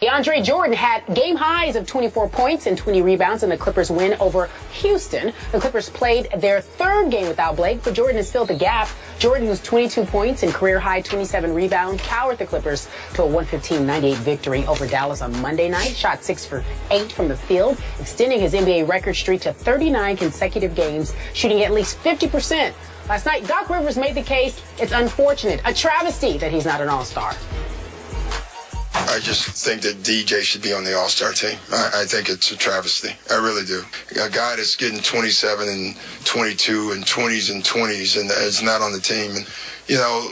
Deandre Jordan had game highs of 24 points and 20 rebounds in the Clippers' win over Houston. The Clippers played their third game without Blake, but Jordan has filled the gap. Jordan, who's 22 points and career-high 27 rebounds, powered the Clippers to a 115-98 victory over Dallas on Monday night. Shot 6 for 8 from the field, extending his NBA record streak to 39 consecutive games, shooting at least 50%. Last night, Doc Rivers made the case it's unfortunate, a travesty that he's not an all-star. I just think that DJ should be on the All-Star team. I think it's a travesty. I really do. A guy that's getting 27 and 22 and 20s and 20s and is not on the team. And, you know,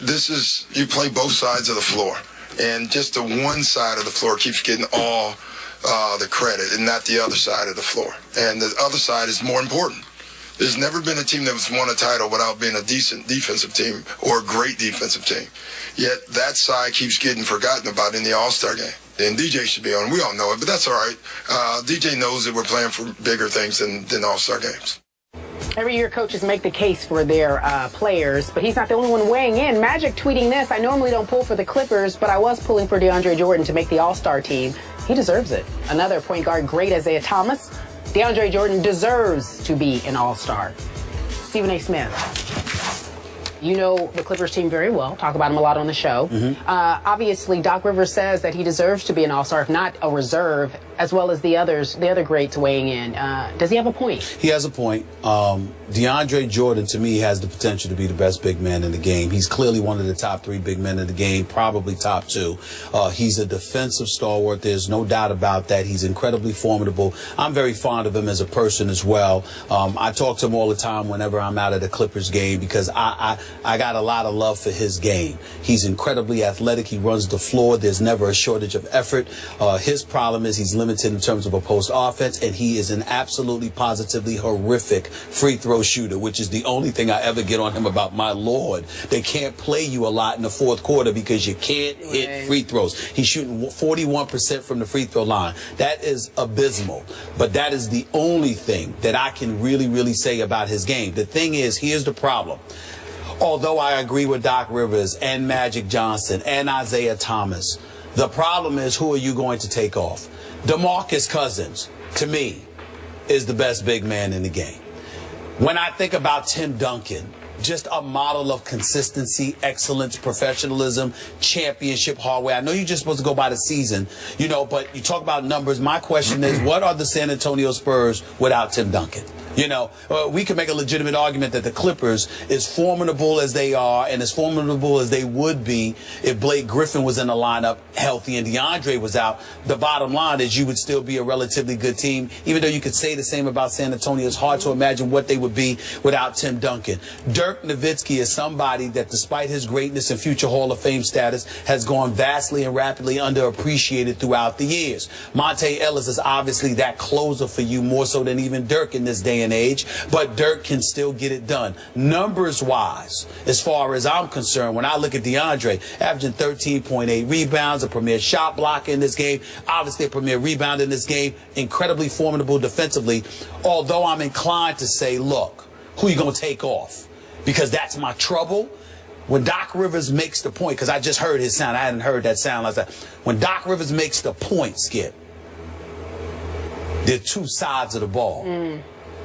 this is, you play both sides of the floor. And just the one side of the floor keeps getting all the credit and not the other side of the floor. And the other side is more important. There's never been a team that's won a title without being a decent defensive team or a great defensive team. Yet that side keeps getting forgotten about in the All-Star game. And DJ should be on. We all know it, but that's all right. DJ knows that we're playing for bigger things than All-Star games. Every year, coaches make the case for their players, but he's not the only one weighing in. Magic tweeting this: I normally don't pull for the Clippers, but I was pulling for Deandre Jordan to make the All-Star team. He deserves it. Another point guard great, Isaiah Thomas. Deandre Jordan deserves to be an all-star. Stephen A. Smith, you know the Clippers team very well. Talk about him a lot on the show. Obviously, Doc Rivers says that he deserves to be an all-star, if not a reserve, as well as the other greats weighing in. Does he have a point? He has a point. Deandre Jordan, to me, has the potential to be the best big man in the game. He's clearly one of the top 3 big men in the game, probably top 2. He's a defensive stalwart. There's no doubt about that. He's incredibly formidable. I'm very fond of him as a person as well. I talk to him all the time whenever I'm out at a Clippers game because I got a lot of love for his game. He's incredibly athletic. He runs the floor. There's never a shortage of effort. His problem is he's limited in terms of a post offense, and he is an absolutely positively horrific free throw shooter, which is the only thing I ever get on him about. My Lord, they can't play you a lot in the fourth quarter because you can't hit free throws. He's shooting 41% from the free throw line. That is abysmal, but that is the only thing that I can really say about his game. The thing is, here's the problem. Although I agree with Doc Rivers and Magic Johnson and Isaiah Thomas, the problem is, who are you going to take off? DeMarcus Cousins, to me, is the best big man in the game. When I think about Tim Duncan, just a model of consistency, excellence, professionalism, championship hardware. I know you're just supposed to go by the season, you know, but you talk about numbers. My question is, what are the San Antonio Spurs without Tim Duncan? You know, we can make a legitimate argument that the Clippers, as formidable as they are and as formidable as they would be if Blake Griffin was in the lineup healthy and DeAndre was out, the bottom line is you would still be a relatively good team. Even though you could say the same about San Antonio, it's hard to imagine what they would be without Tim Duncan. Dirk Nowitzki is somebody that, despite his greatness and future Hall of Fame status, has gone vastly and rapidly underappreciated throughout the years. Monte Ellis is obviously that closer for you, more so than even Dirk in this day and age, but Dirk can still get it done. Numbers wise, as far as I'm concerned, when I look at DeAndre, averaging 13.8 rebounds, a premier shot blocker in this game, obviously a premier rebounder in this game, incredibly formidable defensively, although I'm inclined to say, look, who you going to take off? Because that's my trouble. When Doc Rivers makes the point, because I just heard his sound, I hadn't heard that sound last time. When Doc Rivers makes the point, Skip, there are 2 sides of the ball.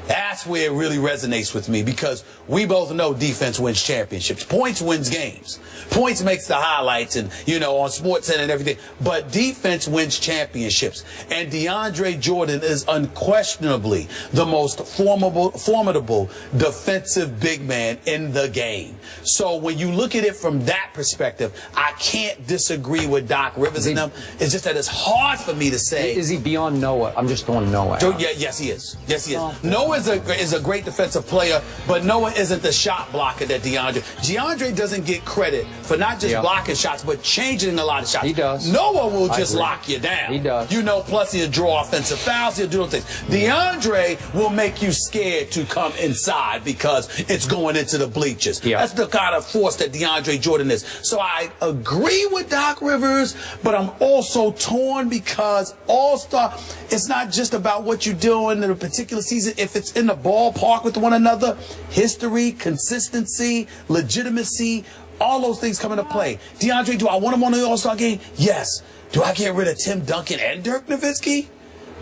That's where it really resonates with me, because we both know defense wins championships. Points wins games. Points makes the highlights and, you know, on SportsCenter and everything. But defense wins championships. And DeAndre Jordan is unquestionably the most formidable defensive big man in the game. So when you look at it from that perspective, I can't disagree with Doc Rivers and them. It's just that it's hard for me to say. Is he beyond Noah? I'm just throwing Noah out. Yeah, yes, he is. Yes, he is. Noah is a great defensive player, but Noah isn't the shot blocker that DeAndre doesn't get credit for not just blocking shots, but changing a lot of shots. He does. Noah will just lock you down. He does. You know, plus he'll draw offensive fouls, he'll do those things. DeAndre will make you scared to come inside because it's going into the bleachers. That's the kind of force that DeAndre Jordan is. So I agree with Doc Rivers, but I'm also torn because All-Star, it's not just about what you're doing in a particular season. If it's in the ballpark with one another, history, consistency, legitimacy, All those things come into play. DeAndre, do I want him on the All-Star game? Yes. Do I get rid of Tim Duncan and Dirk Nowitzki?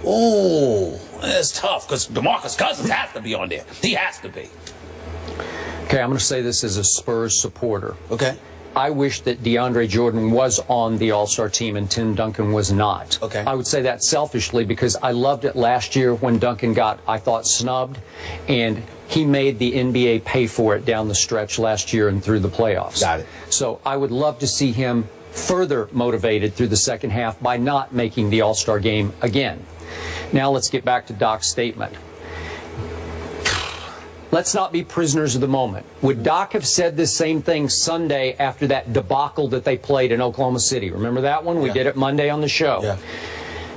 Oh, that's tough because DeMarcus Cousins has to be on there. He has to be. Okay, I'm going to say this as a Spurs supporter. Okay. I wish that DeAndre Jordan was on the All-Star team and Tim Duncan was not. Okay. I would say that selfishly because I loved it last year when Duncan got, I thought, snubbed, and he made the NBA pay for it down the stretch last year and through the playoffs. Got it. So I would love to see him further motivated through the second half by not making the All-Star game again. Now let's get back to Doc's statement. Let's not be prisoners of the moment. Would Doc have said this same thing Sunday after that debacle that they played in Oklahoma City? Remember that one? We did it Monday on the show. Yeah.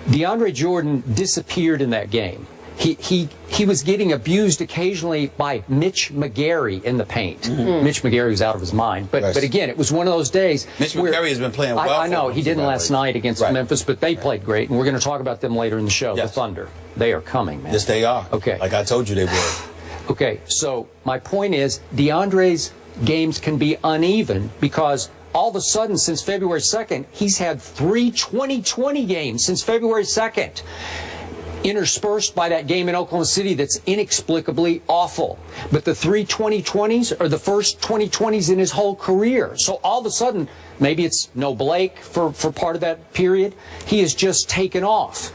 DeAndre Jordan disappeared in that game. He was getting abused occasionally by Mitch McGary in the paint. Mitch McGary was out of his mind. But again, it was one of those days. Mitch McGary has been playing well. I know. He didn't last night against Memphis, but they played great. And we're going to talk about them later in the show. Yes. The Thunder. They are coming, man. Yes, they are. Okay. Like I told you they would. Okay, so my point is DeAndre's games can be uneven because all of a sudden since February 2nd, he's had 3 20-20 games since February 2nd. Interspersed by that game in Oklahoma City that's inexplicably awful. But the 3 20-20s are the first 20-20s in his whole career. So all of a sudden, maybe it's no Blake for part of that period, he has just taken off.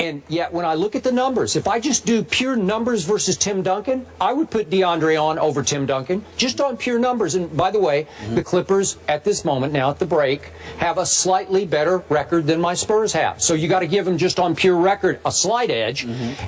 And yet when I look at the numbers, if I just do pure numbers versus Tim Duncan, I would put DeAndre on over Tim Duncan, just on pure numbers. And by the way, the Clippers at this moment, now at the break, have a slightly better record than my Spurs have. So you got to give them just on pure record a slight edge.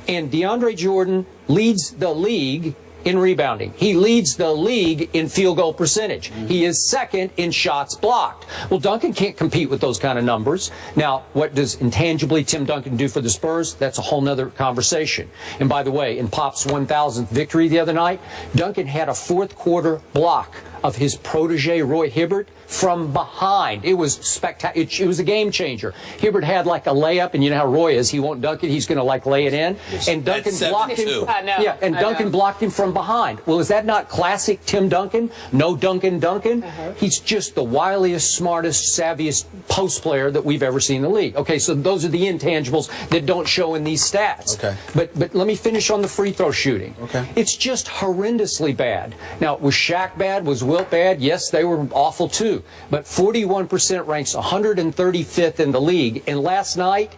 And DeAndre Jordan leads the league in rebounding. He leads the league in field goal percentage. He is second in shots blocked. Well, Duncan can't compete with those kind of numbers. Now, what does intangibly Tim Duncan do for the Spurs? That's a whole nother conversation. And by the way, in Pop's 1,000th victory the other night, Duncan had a fourth quarter block of his protege, Roy Hibbert, from behind. It was spectacular. It was a game changer. Hibbert had like a layup, and you know how Roy is. He won't dunk it. He's going to like lay it in. And Duncan blocked him. Yeah, and Duncan blocked him from behind. Well, is that not classic Tim Duncan? No Duncan. He's just the wiliest, smartest, savviest post player that we've ever seen in the league. Okay, so those are the intangibles that don't show in these stats. Okay. But let me finish on the free throw shooting. Okay. It's just horrendously bad. Now, was Shaq bad? Was Wilt bad? Yes, they were awful too. But 41% ranks 135th in the league. And last night,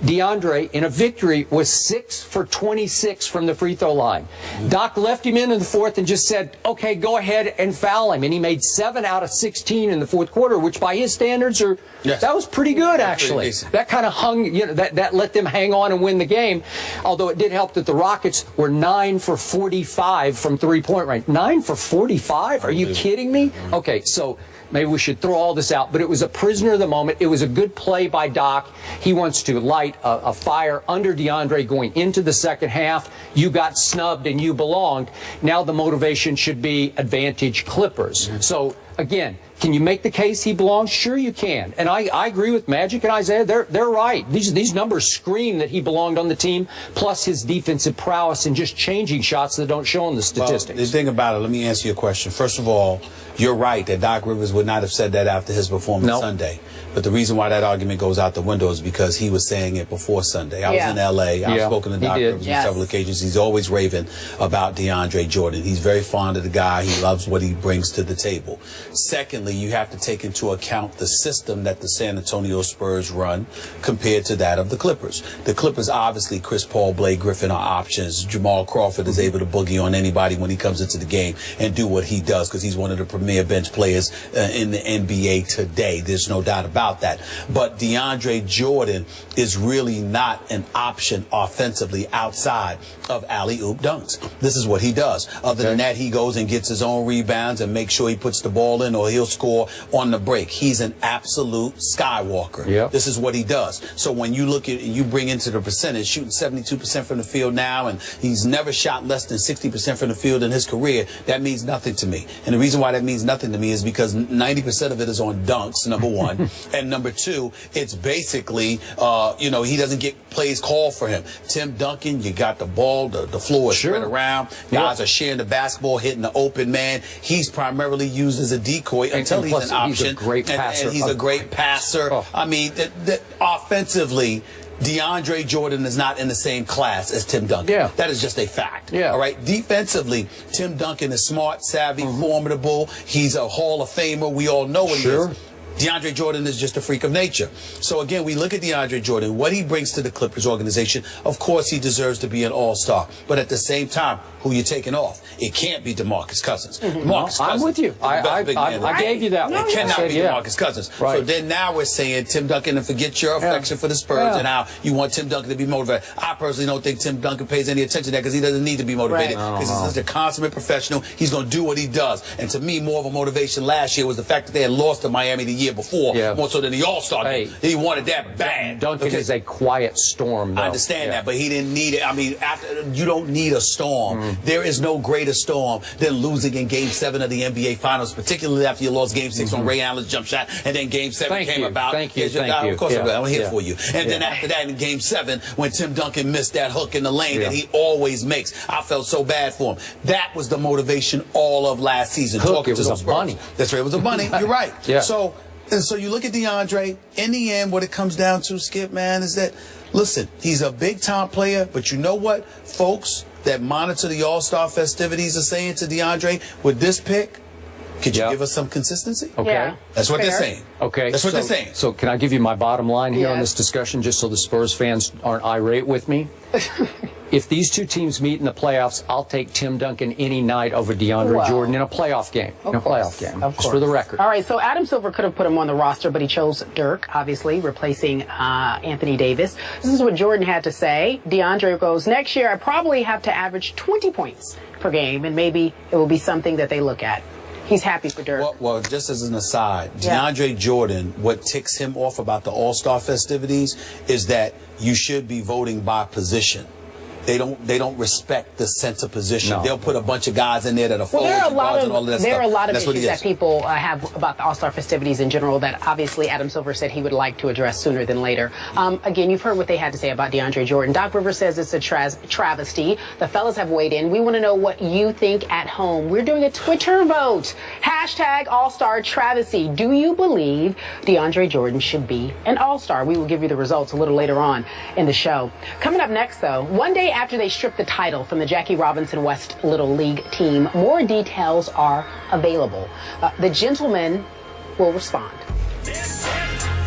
DeAndre, in a victory, was 6 for 26 from the free throw line. Doc left him in the fourth and just said, okay, go ahead and foul him. And he made 7 out of 16 in the fourth quarter, which by his standards are, that was pretty good, actually. That kind of hung, you know, that let them hang on and win the game. Although it did help that the Rockets were 9 for 45 from three-point range. 9 for 45? Are you kidding me? Okay, so maybe we should throw all this out, but it was a prisoner of the moment. It was a good play by Doc. He wants to light a fire under DeAndre going into the second half. You got snubbed and you belonged. Now the motivation should be advantage Clippers. So, again, can you make the case he belongs? Sure you can. And I agree with Magic and Isaiah. They're right. These numbers scream that he belonged on the team, plus his defensive prowess and just changing shots that don't show in the statistics. Well, the thing about it, let me answer your question. First of all, you're right that Doc Rivers would not have said that after his performance Sunday. But the reason why that argument goes out the window is because he was saying it before Sunday. I was in L.A. I've spoken to Doc Rivers on several occasions. He's always raving about DeAndre Jordan. He's very fond of the guy. He loves what he brings to the table. Secondly, you have to take into account the system that the San Antonio Spurs run compared to that of the Clippers. The Clippers, obviously, Chris Paul, Blake Griffin are options. Jamal Crawford is able to boogie on anybody when he comes into the game and do what he does because he's one of the premier bench players in the NBA today. There's no doubt about that. But DeAndre Jordan is really not an option offensively outside of alley-oop dunks. This is what he does. Other than that, he goes and gets his own rebounds and makes sure he puts the ball in or he'll score on the break. He's an absolute skywalker. This is what he does. So when you look at you bring into the percentage, shooting 72% from the field now, and he's never shot less than 60% from the field in his career, that means nothing to me. And the reason why that means nothing to me is because 90% of it is on dunks, number one. And number two, it's basically, he doesn't get plays called for him. Tim Duncan, you got the ball, the floor is spread around. Guys are sharing the basketball, hitting the open man. He's primarily used as a decoy until tell he's an option. He's a great passer. And he's a great passer. Oh. I mean, offensively, DeAndre Jordan is not in the same class as Tim Duncan. Yeah. That is just a fact. Yeah. All right. Defensively, Tim Duncan is smart, savvy, formidable. He's a Hall of Famer. We all know what he is. DeAndre Jordan is just a freak of nature. So, again, we look at DeAndre Jordan, what he brings to the Clippers organization. Of course, he deserves to be an all-star. But at the same time, who you taking off? It can't be DeMarcus Cousins. DeMarcus Cousins. I'm with you. I gave you that one. It cannot be DeMarcus Cousins. Right. So then now we're saying Tim Duncan, and forget your affection for the Spurs and how you want Tim Duncan to be motivated. I personally don't think Tim Duncan pays any attention to that because he doesn't need to be motivated because he's such a consummate professional. He's going to do what he does. And to me, more of a motivation last year was the fact that they had lost to Miami the year before, more so than the All-Star game. He wanted that bad. Duncan is a quiet storm, though. I understand that, but he didn't need it. I mean, you don't need a storm. There is no greater storm than losing in Game 7 of the NBA Finals, particularly after you lost Game 6 on Ray Allen's jump shot, and then Game 7 came about. Thank you. Of course, I'm here for you. And then after that, in Game 7, when Tim Duncan missed that hook in the lane that he always makes, I felt so bad for him. That was the motivation all of last season. Hook, it was a bunny. That's right, it was a bunny. You're right. So you look at DeAndre, in the end, what it comes down to, Skip, man, is that, listen, he's a big-time player, but you know what, folks that monitor the All-Star festivities are saying to DeAndre, with this pick, could you give us some consistency? Okay. Yeah. That's what they're saying. Okay. That's what they're saying. So can I give you my bottom line here on this discussion, just so the Spurs fans aren't irate with me? If these two teams meet in the playoffs, I'll take Tim Duncan any night over DeAndre Jordan in a playoff game. Just for the record. All right, so Adam Silver could have put him on the roster, but he chose Dirk, obviously, replacing Anthony Davis. This is what Jordan had to say. DeAndre goes, next year I probably have to average 20 points per game, and maybe it will be something that they look at. He's happy for Dirk. Well, just as an aside, DeAndre Jordan, what ticks him off about the All-Star festivities is that you should be voting by position. They don't respect the center position. No. They'll put a bunch of guys in there that are forwards and guards and all of that stuff. There are a lot of That's issues that people have about the All-Star festivities in general that obviously Adam Silver said he would like to address sooner than later. Again, you've heard what they had to say about DeAndre Jordan. Doc Rivers says it's a travesty. The fellas have weighed in. We want to know what you think at home. We're doing a Twitter vote. Hashtag All-Star Travesty. Do you believe DeAndre Jordan should be an All-Star? We will give you the results a little later on in the show. Coming up next, though, one day after they stripped the title from the Jackie Robinson West Little League team, more details are available. The gentleman will respond.